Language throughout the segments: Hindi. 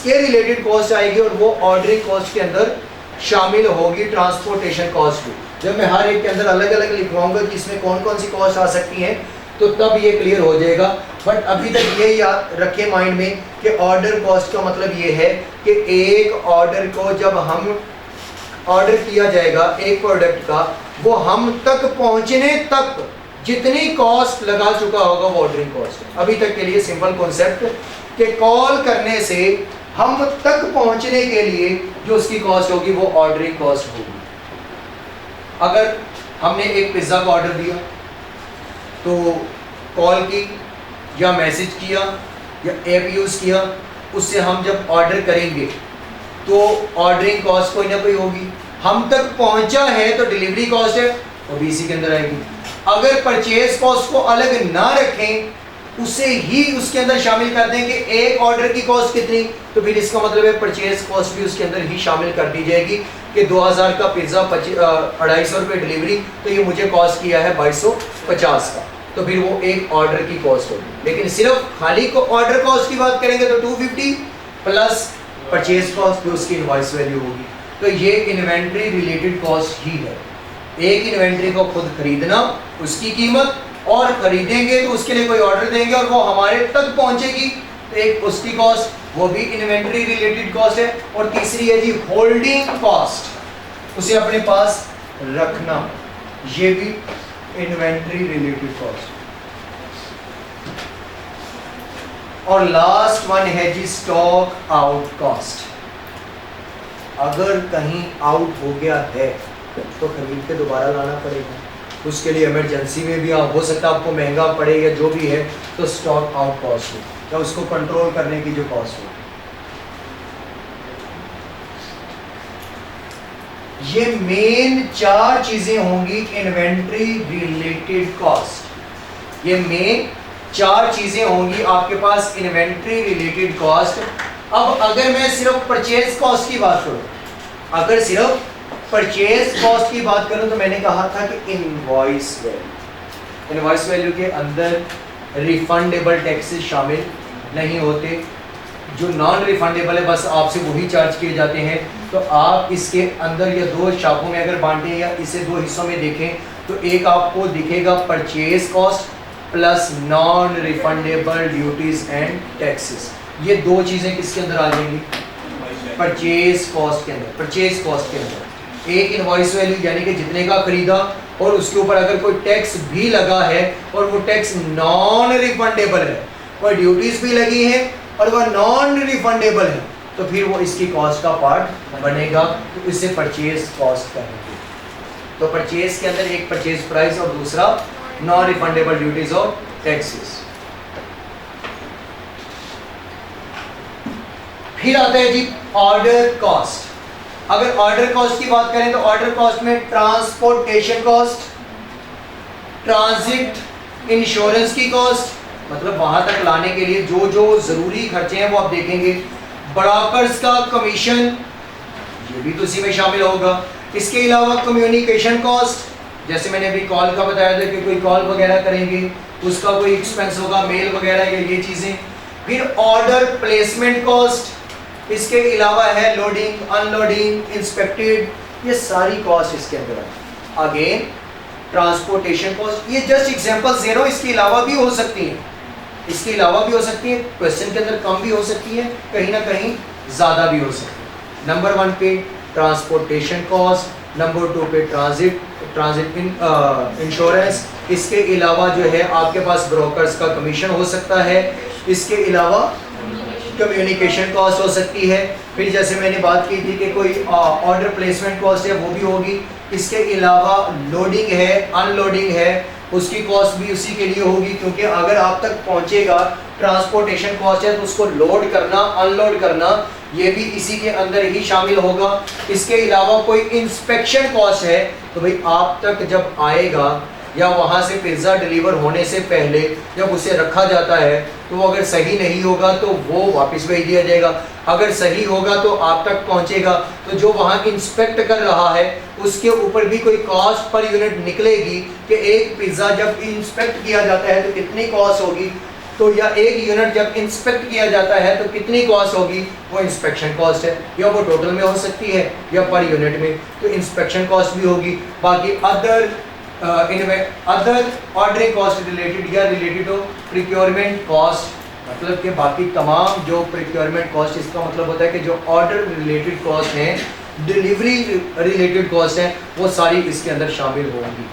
इसके रिलेटेड कॉस्ट आएगी और वो ऑर्डरिंग कॉस्ट के अंदर शामिल होगी ट्रांसपोर्टेशन कॉस्ट भी। जब मैं हर एक के अंदर अलग अलग लिखवाऊंगा कि इसमें कौन कौन सी कॉस्ट आ सकती हैं तो तब ये क्लियर हो जाएगा। बट अभी तक ये याद रखें माइंड में कि ऑर्डर कॉस्ट का मतलब ये है कि एक ऑर्डर को जब हम ऑर्डर किया जाएगा एक प्रोडक्ट का, वो हम तक पहुंचने तक जितनी कॉस्ट लगा चुका होगा वो ऑर्डरिंग कॉस्ट है। अभी तक के लिए सिंपल कॉन्सेप्ट कि कॉल करने से हम तक पहुंचने के लिए जो उसकी कॉस्ट होगी वो ऑर्डरिंग कॉस्ट होगी। अगर हमने एक पिज्ज़ा का ऑर्डर दिया तो कॉल की या मैसेज किया या ऐप यूज़ किया, उससे हम जब ऑर्डर करेंगे तो ऑर्डरिंग कॉस्ट कोई ना कोई होगी। हम तक पहुंचा है तो डिलीवरी कॉस्ट है वो भी इसी के अंदर आएगी। अगर परचेज कॉस्ट को अलग ना रखें, उसे ही उसके अंदर शामिल कर दें कि एक ऑर्डर की कॉस्ट कितनी, तो फिर इसका मतलब है परचेज कॉस्ट भी उसके अंदर ही शामिल कर दी जाएगी कि 2000 का पिज़्ज़ा 250 रुपये डिलीवरी, तो ये मुझे कॉस्ट किया है 2250 का, तो फिर वो एक ऑर्डर की कॉस्ट होगी। लेकिन सिर्फ खाली को ऑर्डर कॉस्ट की बात करेंगे तो 250 प्लस परचेज कॉस्ट जो उसकी इनवॉइस वैल्यू होगी। तो ये इन्वेंट्री रिलेटेड कॉस्ट ही है। एक इन्वेंट्री को खुद खरीदना, उसकी कीमत, और खरीदेंगे तो उसके लिए कोई ऑर्डर देंगे और वो हमारे तक पहुंचेगी तो एक उसकी कॉस्ट, वो भी इन्वेंट्री रिलेटेड कॉस्ट है। और तीसरी है जी होल्डिंग कॉस्ट, उसे अपने पास रखना, ये भी इन्वेंट्री रिलेटेड कॉस्ट। और लास्ट वन है जी स्टॉक आउट कॉस्ट। अगर कहीं आउट हो गया है तो खरीद के दोबारा लाना पड़ेगा, उसके लिए इमरजेंसी में भी हो सकता है आपको महंगा पड़े या जो भी है, तो स्टॉक आउट कॉस्ट हो या उसको कंट्रोल करने की जो कॉस्ट हो। ये मेन 4 चीजें होंगी इन्वेंट्री रिलेटेड कॉस्ट। ये मेन 4 चीजें होंगी आपके पास इन्वेंट्री रिलेटेड कॉस्ट। अब अगर मैं सिर्फ परचेज कॉस्ट की बात करूं, अगर सिर्फ परचेज कॉस्ट की बात करूं तो मैंने कहा था कि इनवॉइस वैल्यू, इनवॉइस वैल्यू के अंदर रिफंडेबल टैक्सेस शामिल नहीं होते। जो नॉन रिफंडेबल है बस आपसे वही चार्ज किए जाते हैं। तो आप इसके अंदर या 2 शाखों में अगर बांटें या इसे 2 हिस्सों में देखें तो एक आपको दिखेगा purchase cost plus non refundable duties and taxes. ये 2 चीज़ें किसके अंदर आ जाएंगी? परचेज कॉस्ट के अंदर। परचेज कॉस्ट के अंदर एक इनवॉइस वैल्यू यानी कि जितने का खरीदा और उसके ऊपर अगर कोई टैक्स भी लगा है और वो टैक्स नॉन रिफंडेबल है, कोई ड्यूटीज भी लगी हैं और वह नॉन रिफंडेबल है, तो फिर वो इसकी कॉस्ट का पार्ट बनेगा, तो इसे परचेज कॉस्ट कहेंगे। तो परचेज के अंदर एक परचेज प्राइस और दूसरा नॉन रिफंडेबल ड्यूटीज और टैक्सेस। फिर आता है जी ऑर्डर कॉस्ट। अगर ऑर्डर कॉस्ट की बात करें तो ऑर्डर कॉस्ट में ट्रांसपोर्टेशन कॉस्ट, ट्रांजिट इंश्योरेंस की कॉस्ट, मतलब वहां तक लाने के लिए जो जो जरूरी खर्चे हैं वो आप देखेंगे। ब्रोकर्स का कमीशन, ये भी तो इसी में शामिल होगा। इसके अलावा कम्युनिकेशन कॉस्ट, जैसे मैंने अभी कॉल का बताया था कि कोई कॉल वगैरह करेंगे उसका कोई एक्सपेंस होगा, मेल वगैरह या ये चीज़ें। फिर ऑर्डर प्लेसमेंट कॉस्ट, इसके अलावा है लोडिंग, अनलोडिंग, इंस्पेक्टेड, ये सारी कॉस्ट इसके अंदर है। अगेन ट्रांसपोर्टेशन कॉस्ट, ये जस्ट एग्जांपल दे रहा हूं, इसके अलावा भी हो सकती है, इसके अलावा भी हो सकती है, क्वेश्चन के अंदर कम भी हो सकती है, कहीं ना कहीं ज़्यादा भी हो सकती है। नंबर 1 पे ट्रांसपोर्टेशन कॉस्ट, नंबर 2 पे ट्रांजिट इंश्योरेंस, इसके अलावा जो है आपके पास ब्रोकर्स का कमीशन हो सकता है, इसके अलावा कम्युनिकेशन कॉस्ट हो सकती है। फिर जैसे मैंने बात की थी कि कोई ऑर्डर प्लेसमेंट कॉस्ट है वो भी होगी। इसके अलावा लोडिंग है, अनलोडिंग है, उसकी कॉस्ट भी उसी के लिए होगी, क्योंकि अगर आप तक पहुंचेगा ट्रांसपोर्टेशन कॉस्ट है तो उसको लोड करना, अनलोड करना, ये भी इसी के अंदर ही शामिल होगा। इसके अलावा कोई इंस्पेक्शन कॉस्ट है, तो भाई आप तक जब आएगा या वहाँ से पिज़्ज़ा डिलीवर होने से पहले जब उसे रखा जाता है तो वो अगर सही नहीं होगा तो वो वापस भेज दिया जाएगा, अगर सही होगा तो आप तक पहुँचेगा। तो जो वहाँ इंस्पेक्ट कर रहा है उसके ऊपर भी कोई कॉस्ट पर यूनिट निकलेगी कि एक पिज़्ज़ा जब इंस्पेक्ट किया जाता है तो कितनी कॉस्ट होगी, तो या एक यूनिट जब इंस्पेक्ट किया जाता है तो कितनी कॉस्ट होगी, वो इंस्पेक्शन कॉस्ट है, या वो टोटल में हो सकती है या पर यूनिट में, तो इंस्पेक्शन कॉस्ट भी होगी। बाकी अदर ऑर्डरिंग कॉस्ट रिलेटेड या रिलेटेड टू प्रिक्योरमेंट कॉस्ट, मतलब कि बाकी तमाम जो प्रिक्योरमेंट कॉस्ट, इसका मतलब होता है कि जो ऑर्डर रिलेटेड कॉस्ट हैं, डिलीवरी रिलेटेड कॉस्ट हैं, वो सारी इसके अंदर शामिल होंगी।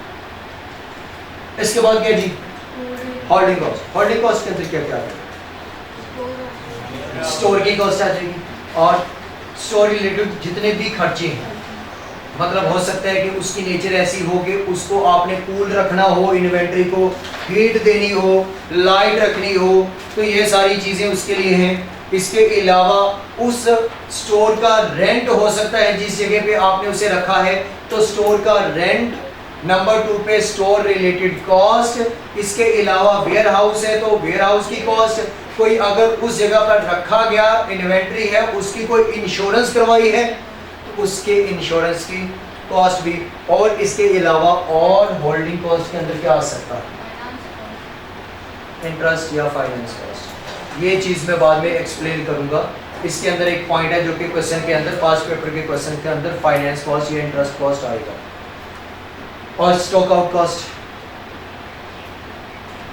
इसके बाद क्या जी, होल्डिंग कॉस्ट। होल्डिंग कॉस्ट के अंदर क्या क्या है, स्टोर की कॉस्ट आ जाएगी, और स्टोर रिलेटेड जितने भी खर्चे हैं, मतलब हो सकता है कि उसकी नेचर ऐसी हो कि उसको आपने कूल रखना हो, इन्वेंट्री को हीट देनी हो, लाइट रखनी हो, तो ये सारी चीज़ें उसके लिए हैं। इसके अलावा उस स्टोर का रेंट हो सकता है, जिस जगह पे आपने उसे रखा है, तो स्टोर का रेंट। नंबर 2 पे स्टोर रिलेटेड कॉस्ट। इसके अलावा वेयर हाउस है तो वेयर हाउस की कॉस्ट, कोई अगर उस जगह पर रखा गया इन्वेंट्री है, उसकी कोई इंश्योरेंस करवाई है तो उसके इंश्योरेंस की कॉस्ट भी। और इसके अलावा और होल्डिंग कॉस्ट के अंदर क्या आ सकता है, इंटरेस्ट या फाइनेंस कॉस्ट। ये चीज़ मैं बाद में एक्सप्लेन करूंगा। इसके अंदर एक पॉइंट है जो कि क्वेश्चन के अंदर, पास्ट पेपर के क्वेश्चन के अंदर फाइनेंस कॉस्ट या इंटरेस्ट कॉस्ट आएगा। और stock out cost,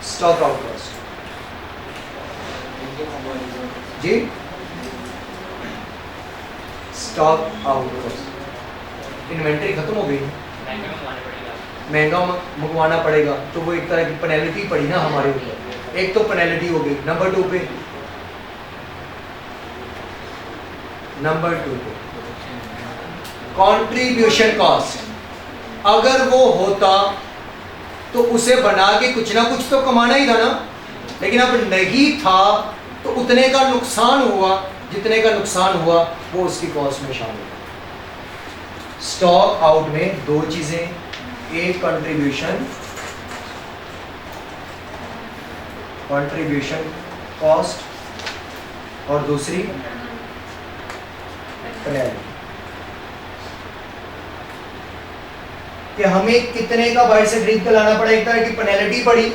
stock out cost जी, स्टॉक आउट कॉस्ट, इन्वेंट्री खत्म हो गई, महंगा मंगवाना पड़ेगा, तो वो एक तरह की पेनल्टी पड़ी ना हमारे ऊपर, एक तो पेनल्टी हो गई। नंबर 2 पे कंट्रीब्यूशन कॉस्ट, अगर वो होता तो उसे बना के कुछ ना कुछ तो कमाना ही था ना, लेकिन अब नहीं था तो उतने का नुकसान हुआ, जितने का नुकसान हुआ वो उसकी कॉस्ट में शामिल है। स्टॉक आउट में दो चीजें, एक कंट्रीब्यूशन कॉस्ट और दूसरी पेनल्टी, कि हमें कितने का बाहर से खरीद कर लाना पड़ा, एक तरह की पेनल्टी पड़ी।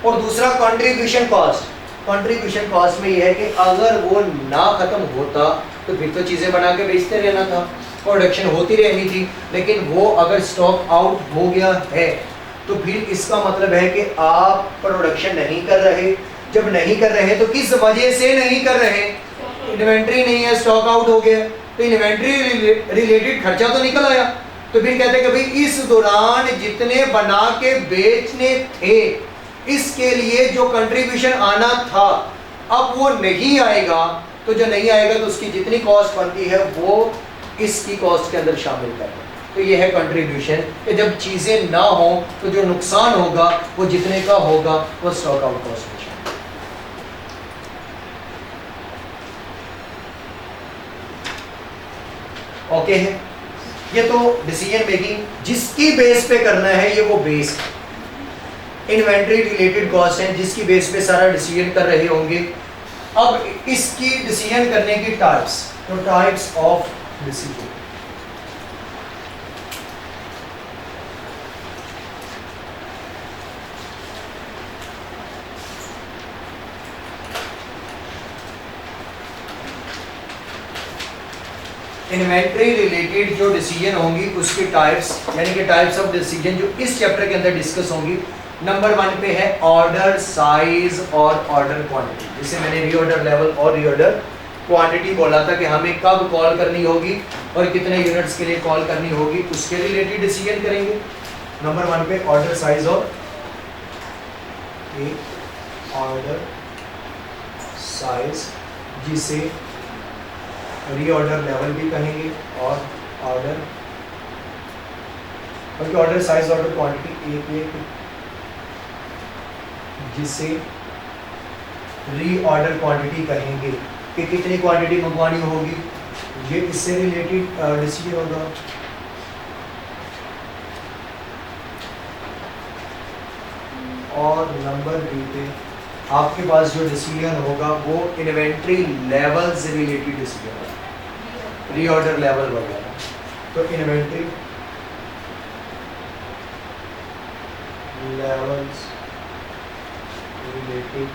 और दूसरा कंट्रीब्यूशन कॉस्ट। कंट्रीब्यूशन कॉस्ट में यह है कि अगर वो ना खत्म होता तो फिर तो चीज़ें बना के बेचते रहना था, प्रोडक्शन होती रहनी थी, लेकिन वो अगर स्टॉक आउट हो गया है तो फिर इसका मतलब है कि आप प्रोडक्शन नहीं कर रहे। जब नहीं कर रहे तो किस वजह से नहीं कर रहे, इन्वेंट्री नहीं है, स्टॉक आउट हो गया, तो इन्वेंट्री रिलेटेड खर्चा तो निकल आया। तो फिर कहते हैं कि भाई इस दौरान जितने बना के बेचने थे, इसके लिए जो कंट्रीब्यूशन आना था, अब वो नहीं आएगा, तो जो नहीं आएगा तो उसकी जितनी कॉस्ट बनती है वो इसकी कॉस्ट के अंदर शामिल करना। तो ये है कंट्रीब्यूशन, कि जब चीज़ें ना हो तो जो नुकसान होगा वो जितने का होगा वो स्टॉक आउट कॉस्ट में शामिल। ओके है, ये तो डिसीजन मेकिंग जिसकी बेस पे करना है, ये वो बेस इन्वेंट्री रिलेटेड कॉस्ट है जिसकी बेस पे सारा डिसीजन कर रहे होंगे। अब इसकी डिसीजन करने की टाइप्स, तो types of decision. Inventory related जो डिसीजन होंगी उसकी टाइप्स, यानी कि टाइप्स ऑफ डिसीजन जो इस चैप्टर के अंदर डिस्कस होंगी। नंबर 1 पे है ऑर्डर साइज और ऑर्डर क्वांटिटी, जिसे मैंने रीऑर्डर लेवल और रीऑर्डर क्वांटिटी बोला था कि हमें कब कॉल करनी होगी और कितने यूनिट्स के लिए कॉल करनी होगी, उसके रिलेटेड डिसीजन करेंगे। नंबर 1 पे ऑर्डर साइज और ऑर्डर साइज, जिसे रीऑर्डर लेवल भी कहेंगे और ऑर्डर, बल्कि ऑर्डर साइज ऑर्डर क्वांटिटी एक, जिसे रीऑर्डर क्वांटिटी कहेंगे कि कितनी क्वांटिटी मंगवानी होगी, ये इससे रिलेटेड डिसीजन होगा। और नंबर 2 पे आपके पास जो डिसीजन होगा वो इन्वेंट्री लेवल से रिलेटेड डिसीजन होगा, रीऑर्डर लेवल वगैरह। तो इन्वेंट्री लेवल्स रिलेटेड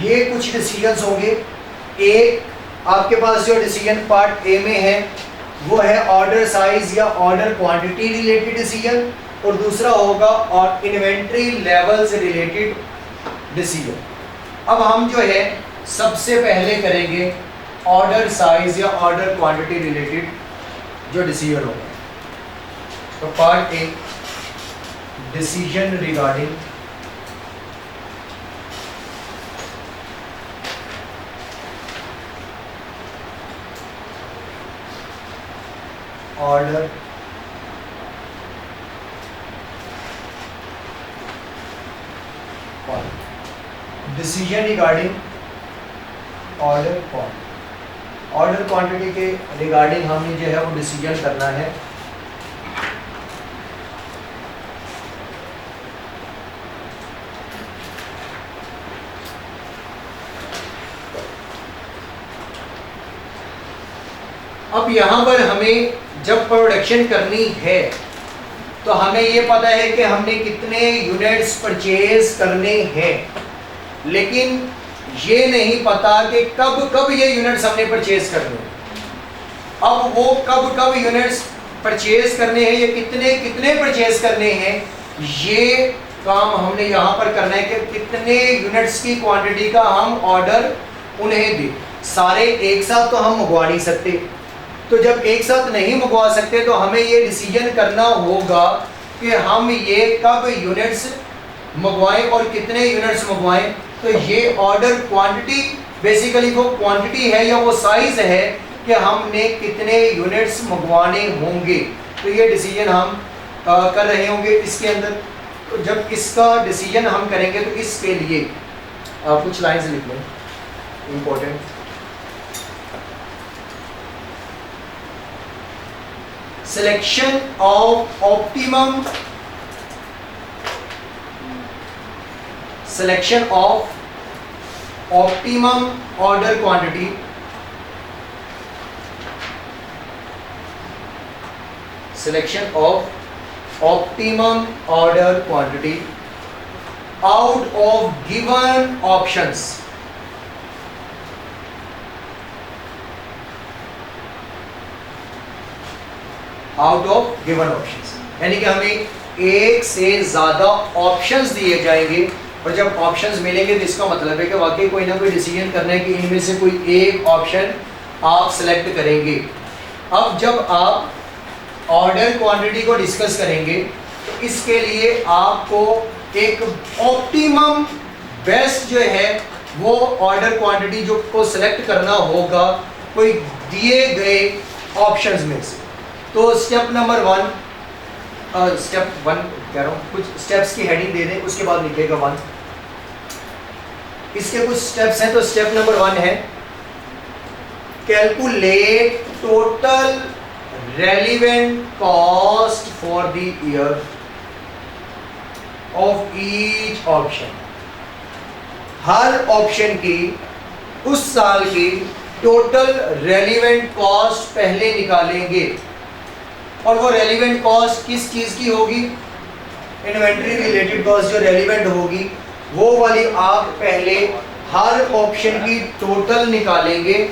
ये कुछ डिसीजंस होंगे। एक आपके पास जो डिसीजन पार्ट ए में है वो है ऑर्डर साइज या ऑर्डर क्वांटिटी रिलेटेड डिसीजन, और दूसरा होगा और इन्वेंट्री लेवल से रिलेटेड डिसीजन। अब हम जो है सबसे पहले करेंगे ऑर्डर साइज या ऑर्डर क्वांटिटी रिलेटेड जो डिसीजन होगा। तो part A, decision regarding order decision regarding order quantity. Order quantity के रिगार्डिंग हमें जो है वो डिसीजन करना है। अब यहां पर हमें जब प्रोडक्शन करनी है तो हमें ये पता है कि हमने कितने यूनिट्स परचेज करने हैं, लेकिन ये नहीं पता कि कब कब ये यूनिट्स हमने परचेज करने हैं। अब वो कब कब यूनिट्स परचेज करने हैं, ये कितने कितने परचेज करने हैं, ये काम हमने यहाँ पर करना है कि कितने यूनिट्स की क्वांटिटी का हम ऑर्डर उन्हें दें। सारे एक साथ तो हम मंगवा नहीं सकते, तो जब एक साथ नहीं मंगवा सकते तो हमें ये डिसीजन करना होगा कि हम ये कब यूनिट्स मंगवाएं और कितने यूनिट्स मंगवाएं। तो ये ऑर्डर क्वांटिटी बेसिकली वो क्वांटिटी है या वो साइज है कि हमने कितने यूनिट्स मंगवाने होंगे। तो ये डिसीजन हम कर रहे होंगे इसके अंदर। तो जब इसका डिसीजन हम करेंगे तो इसके लिए कुछ लाइंस लिख लें important. Selection of optimum order quantity out of given options। Out of given options, यानी कि हमें एक से ज़्यादा ऑप्शंस दिए जाएंगे, और जब ऑप्शंस मिलेंगे तो इसका मतलब है कि वाकई कोई ना कोई डिसीजन करना है कि इनमें से कोई एक ऑप्शन आप सेलेक्ट करेंगे। अब जब आप ऑर्डर क्वांटिटी को डिस्कस करेंगे तो इसके लिए आपको एक ऑप्टिमम बेस्ट जो है वो ऑर्डर क्वांटिटी जो को सेलेक्ट करना होगा कोई दिए गए ऑप्शंस में से। तो स्टेप नंबर 1 कह रहा हूँ, कुछ स्टेप्स की हेडिंग दे दें, उसके बाद लिखेगा 1। इसके कुछ स्टेप्स हैं। तो स्टेप नंबर 1 है calculate total relevant cost for the year of each option. Her option की उस साल की टोटल रेलिवेंट कॉस्ट पहले निकालेंगे, और वो रेलिवेंट कॉस्ट किस चीज़ की होगी, इन्वेंट्री रिलेटेड कॉस्ट जो रेलिवेंट होगी वो वाली आप पहले हर ऑप्शन की टोटल निकालेंगे।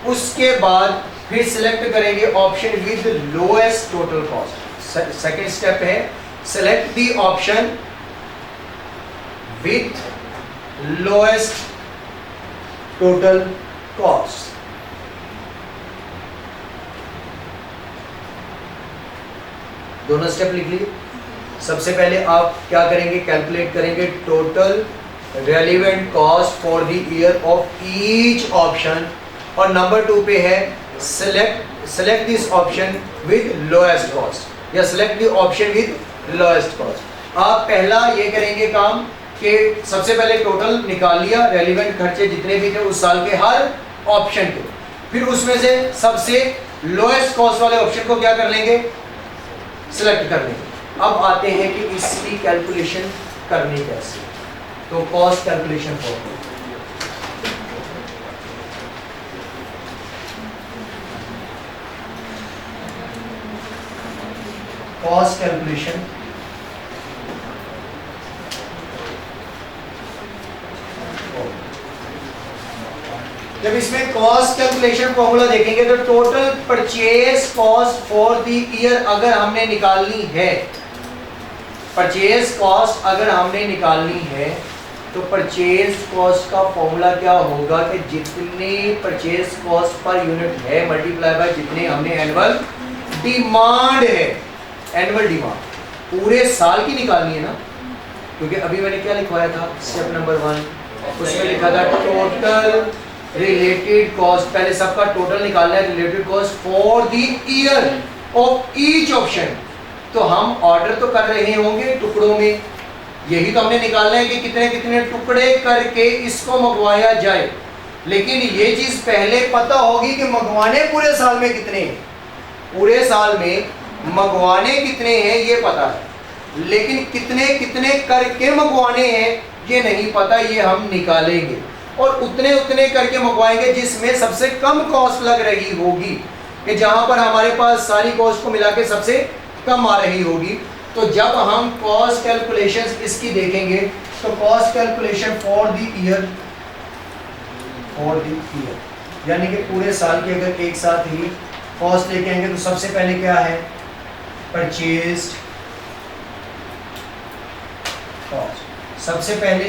उसके बाद फिर सिलेक्ट करेंगे option with lowest total cost. Second step है select the option with lowest total cost. दोनों स्टेप लिख लीजिए। सबसे पहले आप क्या करेंगे, कैलकुलेट करेंगे total relevant cost for the year of each option, और नंबर 2 पे है select this option with lowest cost या select the option with lowest cost. आप पहला ये करेंगे काम कि सबसे पहले टोटल निकाल लिया, रेलिवेंट खर्चे जितने भी थे उस साल के हर ऑप्शन के, फिर उसमें से सबसे लोएस्ट कॉस्ट वाले ऑप्शन को क्या कर लेंगे, सिलेक्ट कर लेंगे। अब आते हैं कि इसकी कैलकुलेशन करनी कैसे। तो cost calculation formula, cost calculation जब इसमें कॉस्ट कैलकुलेशन फॉर्मूला देखेंगे तो total purchase cost for the year अगर हमने निकालनी है, परचेज कॉस्ट अगर हमने निकालनी है तो परचेज कॉस्ट का फॉर्मूला क्या होगा कि जितने परचेज कॉस्ट पर यूनिट है मल्टीप्लाई बाय जितने हमने एनुअल डिमांड है, एनुअल डिमांड पूरे साल की निकालनी है ना, क्योंकि अभी मैंने क्या लिखवाया था स्टेप नंबर 1, उसमें लिखा था टोटल रिलेटेड कॉस्ट, पहले सबका टोटल निकालना है related cost for the year of each option. तो हम ऑर्डर तो कर रहे होंगे टुकड़ों में, यही तो हमने निकालना है कि कितने कितने टुकड़े करके इसको मंगवाया जाए, लेकिन ये चीज पहले पता होगी कि मंगवाने पूरे साल में कितने हैं, पूरे साल में मंगवाने कितने हैं ये पता है, लेकिन कितने कितने करके मंगवाने हैं ये नहीं पता, ये हम निकालेंगे और उतने उतने करके मंगवाएंगे जिसमें सबसे कम कॉस्ट लग रही होगी, कि जहां पर हमारे पास सारी कॉस्ट को मिला के सबसे कम आ रही होगी। तो जब हम कॉस्ट कैलकुलेशन इसकी देखेंगे तो cost calculation for the year, यानी कि पूरे साल की अगर एक साथ ही कॉस्ट लेके आएंगे तो सबसे पहले क्या है परचेज कॉस्ट, सबसे पहले